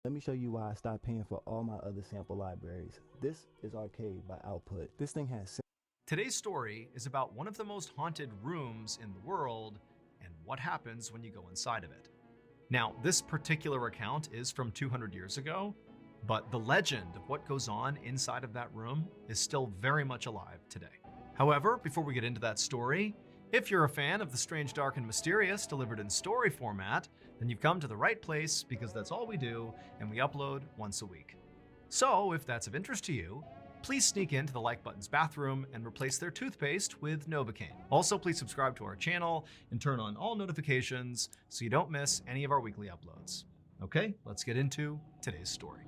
Let me show you why I stopped paying for all my other sample libraries. This is Arcade by Output. This thing has... Today's story is about one of the most haunted rooms in the world and what happens when you go inside of it. Now, this particular account is from 200 years ago, but the legend of what goes on inside of that room is still very much alive today. However, before we get into that story, if you're a fan of the strange, dark, and mysterious delivered in story format, then you've come to the right place because that's all we do and we upload once a week. So if that's of interest to you, please sneak into the like button's bathroom and replace their toothpaste with Novocaine. Also, please subscribe to our channel and turn on all notifications so you don't miss any of our weekly uploads. Okay, let's get into today's story.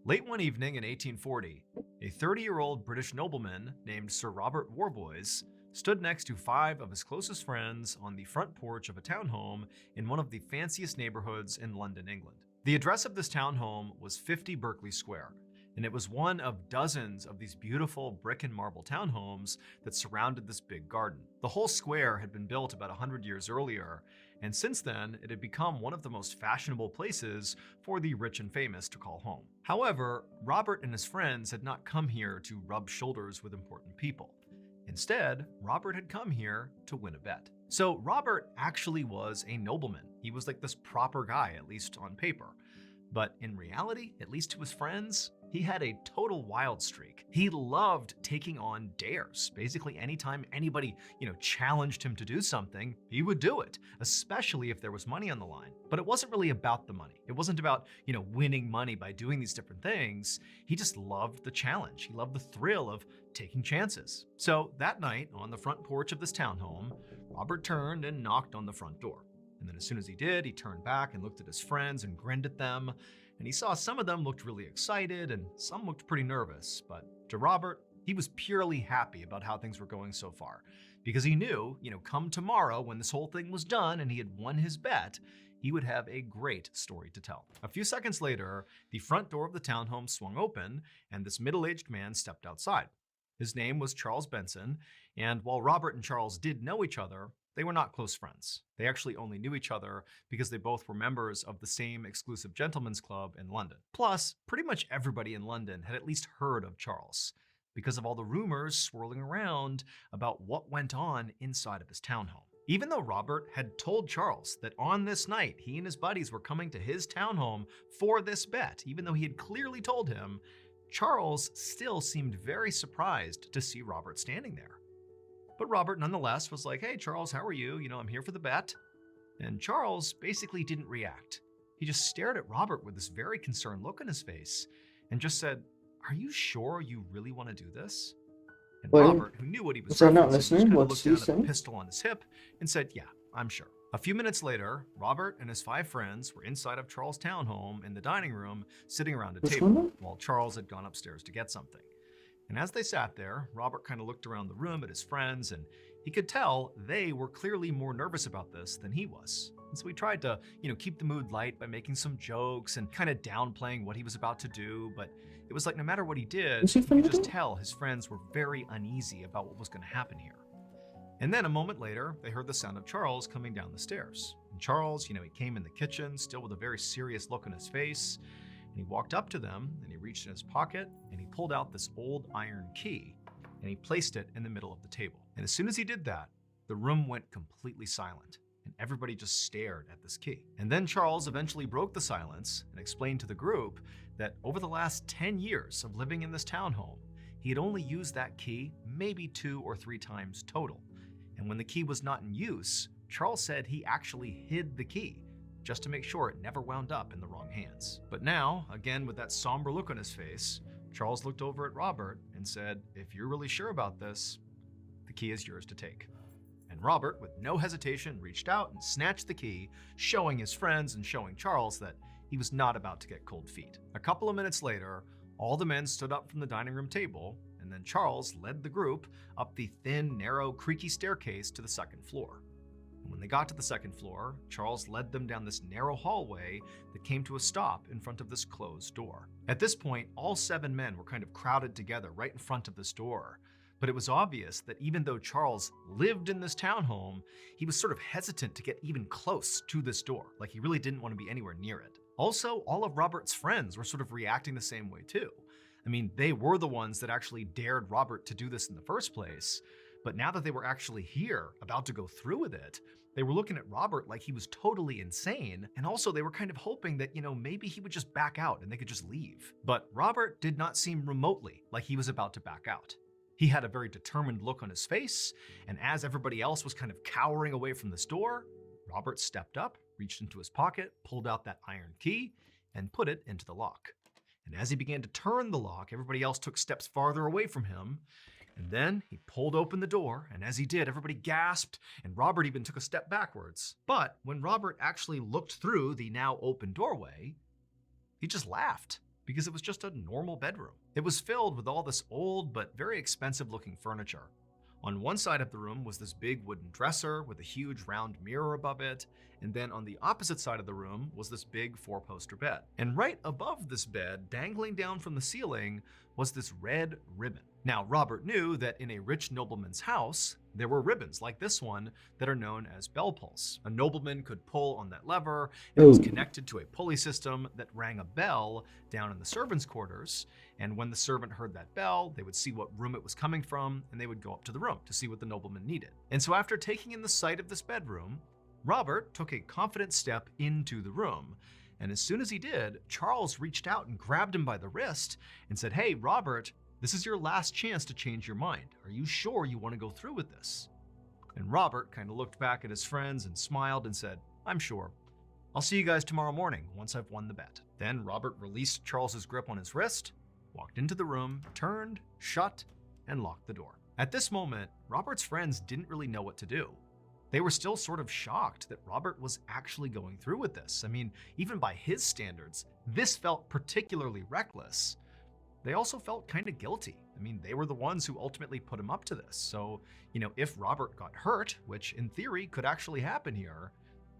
Late one evening in 1840, a 30-year-old British nobleman named Sir Robert Warboys stood next to 5 of his closest friends on the front porch of a townhome in one of the fanciest neighborhoods in London, England. The address of this townhome was 50 Berkeley Square, and it was one of dozens of these beautiful brick and marble townhomes that surrounded this big garden. The whole square had been built about 100 years earlier, and since then it had become one of the most fashionable places for the rich and famous to call home. However, Robert and his friends had not come here to rub shoulders with important people. Instead, Robert had come here to win a bet. So Robert actually was a nobleman. He was like this proper guy, at least on paper. But in reality, at least to his friends, he had a total wild streak. He loved taking on dares. Basically, anytime anybody, challenged him to do something, he would do it, especially if there was money on the line. But it wasn't really about the money. It wasn't about, winning money by doing these different things. He just loved the challenge. He loved the thrill of taking chances. So that night, on the front porch of this townhome, Robert turned and knocked on the front door. And then as soon as he did, he turned back and looked at his friends and grinned at them. And he saw some of them looked really excited and some looked pretty nervous. But to Robert, he was purely happy about how things were going so far. Because he knew, come tomorrow when this whole thing was done and he had won his bet, he would have a great story to tell. A few seconds later, the front door of the townhome swung open and this middle-aged man stepped outside. His name was Charles Benson, and while Robert and Charles did know each other, they were not close friends. They actually only knew each other because they both were members of the same exclusive gentlemen's club in London. Plus, pretty much everybody in London had at least heard of Charles because of all the rumors swirling around about what went on inside of his townhome. Even though Robert had told Charles that on this night he and his buddies were coming to his townhome for this bet, even though he had clearly told him, Charles still seemed very surprised to see Robert standing there. But Robert nonetheless was like, "Hey Charles, how are you? I'm here for the bet." And Charles basically didn't react. He just stared at Robert with this very concerned look on his face and just said, "Are you sure you really want to do this?" And Well, Robert, who knew what he was is that not referencing, just listening? kind of What's looked he down at the saying? pistol on his hip and said, "Yeah, I'm sure." A few minutes later, Robert and his 5 friends were inside of Charles' townhome in the dining room, sitting around a Which table, one? while Charles had gone upstairs to get something. And as they sat there, Robert kind of looked around the room at his friends, and he could tell they were clearly more nervous about this than he was. And so he tried to, keep the mood light by making some jokes and kind of downplaying what he was about to do, but it was like no matter what he did, Is he you from could just the- tell his friends were very uneasy about what was going to happen here. And then a moment later, they heard the sound of Charles coming down the stairs. And Charles, he came in the kitchen, still with a very serious look on his face, and he walked up to them and he reached in his pocket and he pulled out this old iron key and he placed it in the middle of the table. And as soon as he did that, the room went completely silent and everybody just stared at this key. And then Charles eventually broke the silence and explained to the group that over the last 10 years of living in this townhome, he had only used that key maybe 2 or 3 times total. And when the key was not in use, Charles said he actually hid the key just to make sure it never wound up in the wrong hands. But now, again with that somber look on his face, Charles looked over at Robert and said, "If you're really sure about this, the key is yours to take." And Robert, with no hesitation, reached out and snatched the key, showing his friends and showing Charles that he was not about to get cold feet. A couple of minutes later, all the men stood up from the dining room table, and then Charles led the group up the thin, narrow, creaky staircase to the second floor. When they got to the second floor, Charles led them down this narrow hallway that came to a stop in front of this closed door. At this point, all 7 men were kind of crowded together right in front of this door. But it was obvious that even though Charles lived in this townhome, he was sort of hesitant to get even close to this door. Like he really didn't want to be anywhere near it. Also, all of Robert's friends were sort of reacting the same way too. I mean, they were the ones that actually dared Robert to do this in the first place. But now that they were actually here, about to go through with it, they were looking at Robert like he was totally insane. And also they were kind of hoping that, maybe he would just back out and they could just leave. But Robert did not seem remotely like he was about to back out. He had a very determined look on his face, and as everybody else was kind of cowering away from this door, Robert stepped up, reached into his pocket, pulled out that iron key, and put it into the lock. And as he began to turn the lock, everybody else took steps farther away from him. And then he pulled open the door, and as he did, everybody gasped, and Robert even took a step backwards. But when Robert actually looked through the now open doorway, he just laughed, because it was just a normal bedroom. It was filled with all this old but very expensive looking furniture. On one side of the room was this big wooden dresser with a huge round mirror above it, and then on the opposite side of the room was this big 4-poster bed. And right above this bed, dangling down from the ceiling, was this red ribbon. Now, Robert knew that in a rich nobleman's house, there were ribbons like this one that are known as bell pulls. A nobleman could pull on that lever, and it was connected to a pulley system that rang a bell down in the servants' quarters. And when the servant heard that bell, they would see what room it was coming from, and they would go up to the room to see what the nobleman needed. And so after taking in the sight of this bedroom, Robert took a confident step into the room. And as soon as he did, Charles reached out and grabbed him by the wrist and said, "Hey, Robert, this is your last chance to change your mind. Are you sure you want to go through with this?" And Robert kind of looked back at his friends and smiled and said, "I'm sure. I'll see you guys tomorrow morning once I've won the bet." Then Robert released Charles's grip on his wrist, walked into the room, turned, shut, and locked the door. At this moment, Robert's friends didn't really know what to do. They were still sort of shocked that Robert was actually going through with this. I mean, even by his standards, this felt particularly reckless. They also felt kind of guilty. I mean, they were the ones who ultimately put him up to this. So, if Robert got hurt, which in theory could actually happen here,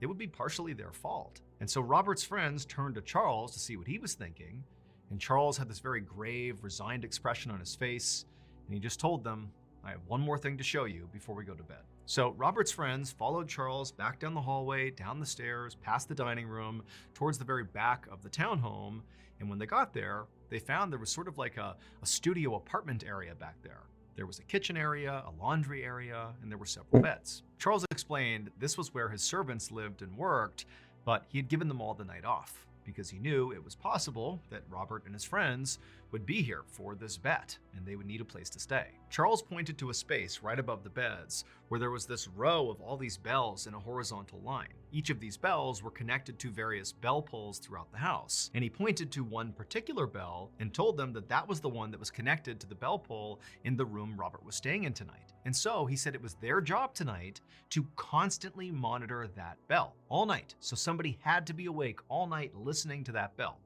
it would be partially their fault. And so Robert's friends turned to Charles to see what he was thinking. And Charles had this very grave, resigned expression on his face. And he just told them, "I have one more thing to show you before we go to bed." So Robert's friends followed Charles back down the hallway, down the stairs, past the dining room, towards the very back of the townhome. And when they got there, they found there was sort of like a studio apartment area back there. There was a kitchen area, a laundry area, and there were several beds. Charles explained this was where his servants lived and worked, but he had given them all the night off because he knew it was possible that Robert and his friends would be here for this bet, and they would need a place to stay. Charles pointed to a space right above the beds where there was this row of all these bells in a horizontal line. Each of these bells were connected to various bell pulls throughout the house, and he pointed to one particular bell and told them that that was the one that was connected to the bell pull in the room Robert was staying in tonight. And so he said it was their job tonight to constantly monitor that bell all night. So somebody had to be awake all night listening to that bell.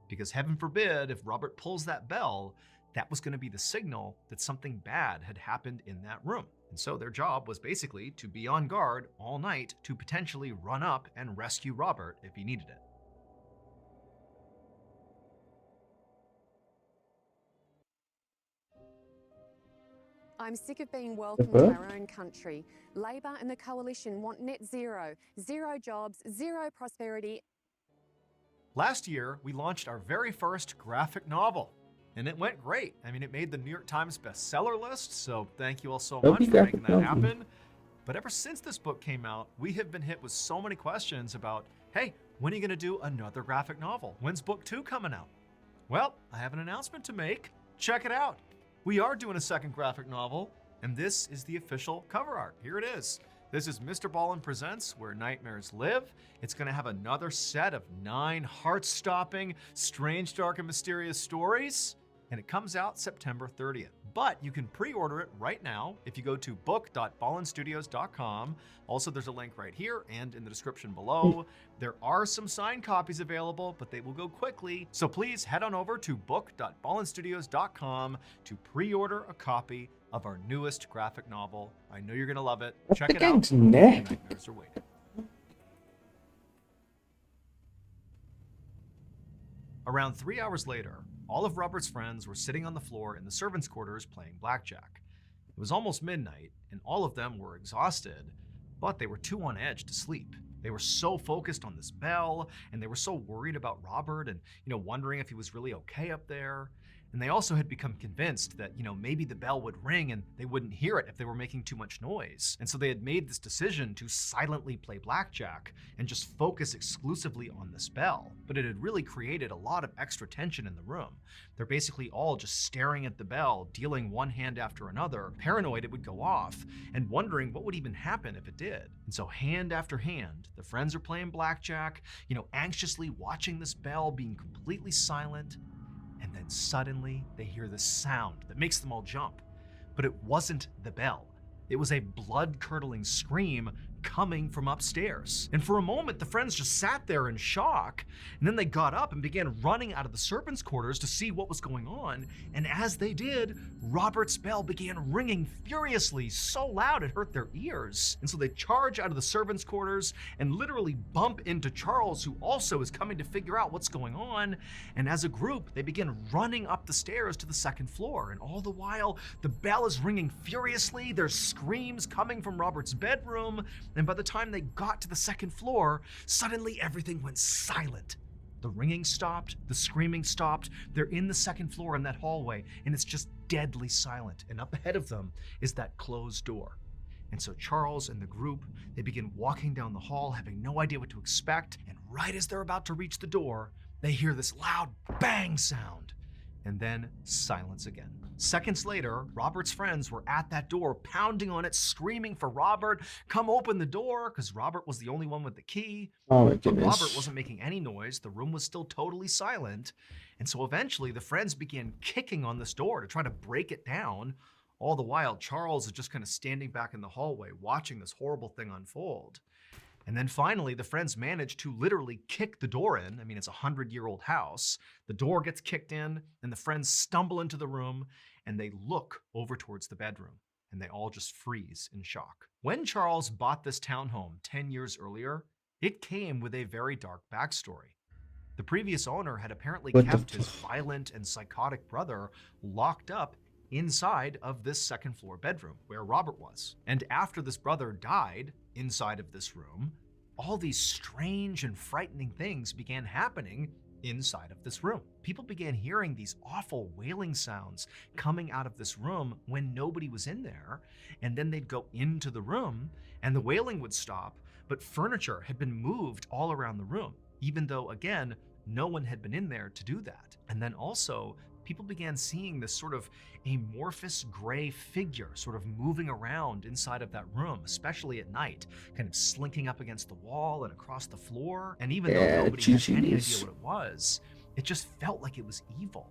Because heaven forbid, if Robert pulls that bell, that was going to be the signal that something bad had happened in that room. And so their job was basically to be on guard all night to potentially run up and rescue Robert if he needed it. I'm sick of being welcomed to our own country. Labor and the coalition want net zero, zero jobs, zero prosperity. Last year, we launched our very first graphic novel, and it went great. I mean, it made the New York Times bestseller list, so thank you all so much for making that happen. But ever since this book came out, we have been hit with so many questions about, hey, when are you going to do another graphic novel? When's book 2 coming out? Well, I have an announcement to make. Check it out. We are doing a second graphic novel, and this is the official cover art. Here it is. This is MrBallen Presents Where Nightmares Live. It's going to have another set of 9 heart-stopping, strange, dark, and mysterious stories, and it comes out September 30th. but you can pre-order it right now if you go to book.ballenstudios.com. Also, there's a link right here and in the description below. There are some signed copies available, but they will go quickly. So please head on over to book.ballenstudios.com to pre-order a copy of our newest graphic novel. I know you're gonna love it. Check it out. Nightmares are waiting. Around 3 hours later, all of Robert's friends were sitting on the floor in the servants' quarters playing blackjack. It was almost midnight, and all of them were exhausted, but they were too on edge to sleep. They were so focused on this bell, and they were so worried about Robert and, wondering if he was really okay up there. And they also had become convinced that, maybe the bell would ring and they wouldn't hear it if they were making too much noise. And so they had made this decision to silently play blackjack and just focus exclusively on this bell. But it had really created a lot of extra tension in the room. They're basically all just staring at the bell, dealing one hand after another, paranoid it would go off, and wondering what would even happen if it did. And so hand after hand, the friends are playing blackjack, anxiously watching this bell being completely silent. And then suddenly they hear this sound that makes them all jump. But it wasn't the bell. It was a blood-curdling scream coming from upstairs. And for a moment, the friends just sat there in shock. And then they got up and began running out of the servants' quarters to see what was going on. And as they did, Robert's bell began ringing furiously, so loud it hurt their ears. And so they charge out of the servants' quarters and literally bump into Charles, who also is coming to figure out what's going on. And as a group, they begin running up the stairs to the second floor. And all the while, the bell is ringing furiously. There's screams coming from Robert's bedroom. And by the time they got to the second floor, suddenly everything went silent. The ringing stopped, the screaming stopped. They're in the second floor in that hallway, and it's just deadly silent. And up ahead of them is that closed door. And so Charles and the group, they begin walking down the hall, having no idea what to expect. And right as they're about to reach the door, they hear this loud bang sound. And then silence again. Seconds later, Robert's friends were at that door, pounding on it, screaming for Robert, come open the door, because Robert was the only one with the key. Oh my But goodness. Robert wasn't making any noise. The room was still totally silent. And so eventually the friends began kicking on this door to try to break it down. All the while, Charles is just kind of standing back in the hallway, watching this horrible thing unfold. And then finally, the friends manage to literally kick the door in. I mean, it's a 100-year-old house. The door gets kicked in, and the friends stumble into the room, and they look over towards the bedroom, and they all just freeze in shock. When Charles bought this townhome 10 years earlier, it came with a very dark backstory. The previous owner had apparently kept his violent and psychotic brother locked up inside of this second floor bedroom where Robert was. And after this brother died inside of this room, all these strange and frightening things began happening inside of this room. People began hearing these awful wailing sounds coming out of this room when nobody was in there. And then they'd go into the room and the wailing would stop, but furniture had been moved all around the room, even though, again, no one had been in there to do that. And then also, people began seeing this sort of amorphous gray figure sort of moving around inside of that room, especially at night, kind of slinking up against the wall and across the floor. And even though nobody had any idea what it was, it just felt like it was evil.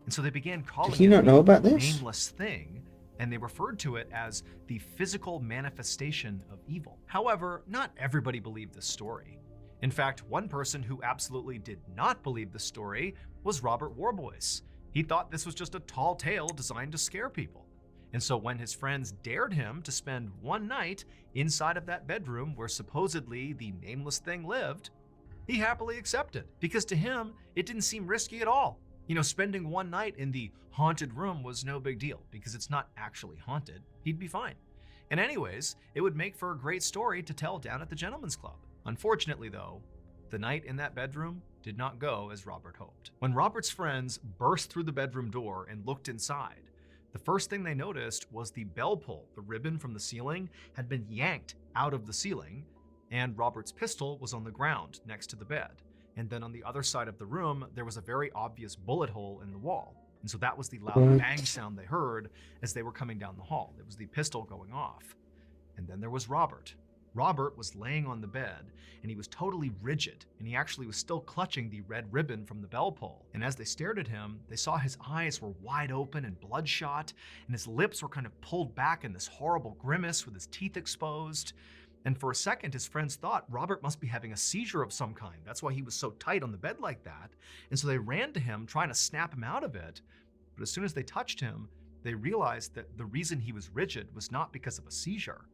And so they began calling Did he not know about a this? nameless thing, and they referred to it as the physical manifestation of evil. However, not everybody believed this story. In fact, one person who absolutely did not believe the story was Robert Warboys. He thought this was just a tall tale designed to scare people. And so when his friends dared him to spend one night inside of that bedroom where supposedly the nameless thing lived, he happily accepted, because to him, it didn't seem risky at all. Spending one night in the haunted room was no big deal because it's not actually haunted. He'd be fine. And anyways, it would make for a great story to tell down at the Gentleman's Club. Unfortunately though, the night in that bedroom did not go as Robert hoped. When Robert's friends burst through the bedroom door and looked inside, the first thing they noticed was the bell pull, the ribbon from the ceiling, had been yanked out of the ceiling, and Robert's pistol was on the ground next to the bed. And then on the other side of the room, there was a very obvious bullet hole in the wall. And so that was the loud bang sound they heard as they were coming down the hall. It was the pistol going off. And then there was Robert. Robert was laying on the bed, and he was totally rigid, and he actually was still clutching the red ribbon from the bell pull. And as they stared at him, they saw his eyes were wide open and bloodshot, and his lips were kind of pulled back in this horrible grimace with his teeth exposed. And for a second, his friends thought Robert must be having a seizure of some kind. That's why he was so tight on the bed like that. And so they ran to him, trying to snap him out of it. But as soon as they touched him, they realized that the reason he was rigid was not because of a seizure.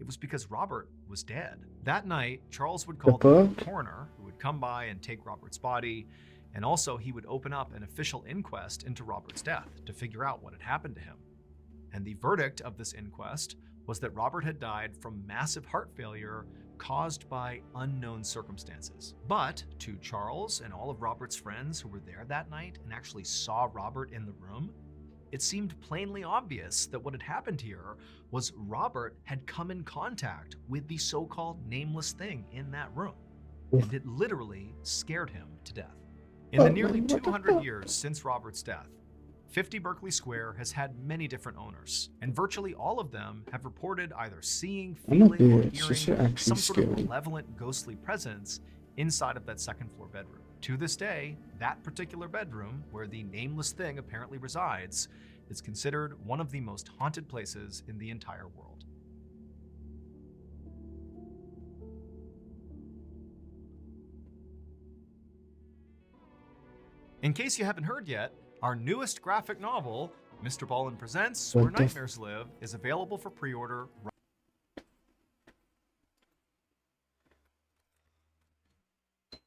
It was because Robert was dead. That night, Charles would call the coroner, who would come by and take Robert's body, and also he would open up an official inquest into Robert's death to figure out what had happened to him. And the verdict of this inquest was that Robert had died from massive heart failure caused by unknown circumstances. But to Charles and all of Robert's friends who were there that night and actually saw Robert in the room, it seemed plainly obvious that what had happened here was Robert had come in contact with the so-called nameless thing in that room, and it literally scared him to death. In the nearly 200 years since Robert's death, 50 Berkeley Square has had many different owners, and virtually all of them have reported either seeing, feeling, or hearing some sort of malevolent, ghostly presence inside of that second floor bedroom. To this day, that particular bedroom, where the nameless thing apparently resides, is considered one of the most haunted places in the entire world. In case you haven't heard yet, our newest graphic novel, MrBallen Presents Where Nightmares Live, is available for pre-order right